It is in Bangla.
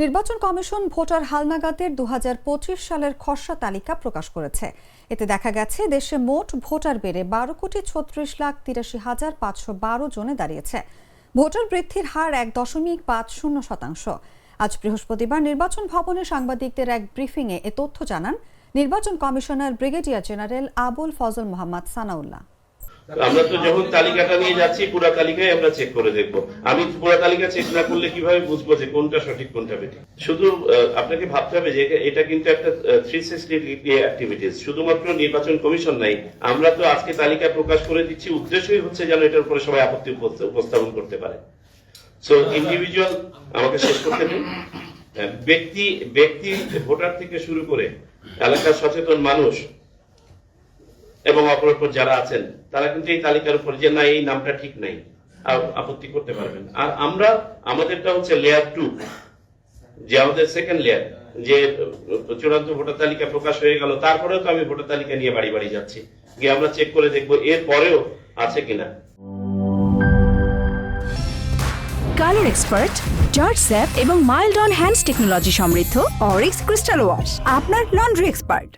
নির্বাচন কমিশন ভোটার হালনাগাদের ২০২৫ সালের খসড়া তালিকা প্রকাশ করেছে। এতে দেখা গেছে দেশে মোট ভোটার বেড়ে ১২,৩৬,৮৫,৫১২ জনে দাঁড়িয়েছে। ভোটার বৃদ্ধির হার ১.৫০%। আজ বৃহস্পতিবার নির্বাচন ভবনে সাংবাদিকদের এক ব্রিফিংয়ে এ তথ্য জানান নির্বাচন commissioner brigadier general Abul Fazal Mohammad Sanaullah. আমরা তো যখন তালিকাটা নিয়ে যাচ্ছি পুরো তালিকায় আমরা চেক করে দেখবো। আমি পুরো তালিকা চেক না করলে কিভাবে বুঝবো যে কোনটা সঠিক কোনটা বেঠিক? শুধু আপনাকে ভাবতে হবে যে এটা কিন্তু একটা 360 অ্যাক্টিভিটিস, শুধুমাত্র নির্বাচন কমিশন নাই। আমরা তো আজকে তালিকা প্রকাশ করে দিচ্ছি, উদ্দেশ্যই হচ্ছে যেন এটার উপরে সবাই আপত্তি উপস্থাপন করতে পারে। সো ইন্ডিভিজুয়াল আমাকে শেষ করতে দিন। ব্যক্তি ভোটার থেকে শুরু করে এলাকার সচেতন মানুষ এবং অপরাপর যারা আছেন তারা কিন্তু এই তালিকার উপর যে না এই নামটা ঠিক নাই আপত্তি করতে পারবেন। আর আমাদেরটা হচ্ছে লেয়ার 2, যে আমাদের সেকেন্ড লেয়ার, যে চূড়ান্ত ভোটার তালিকা প্রকাশ হয়ে গেল, তারপরেও তো আমি ভোটার তালিকা নিয়ে বাড়ি বাড়ি যাচ্ছি, গিয়ে আমরা চেক করে দেখবো এর পরেও আছে কিনা। কালার এক্সপার্ট, জর্জ স্যাপ এবং মাইল্ড অন হ্যান্ডস টেকনোলজি সমৃদ্ধ অরিক্স ক্রিস্টাল ওয়াশ আপনার লন্ড্রি এক্সপার্ট।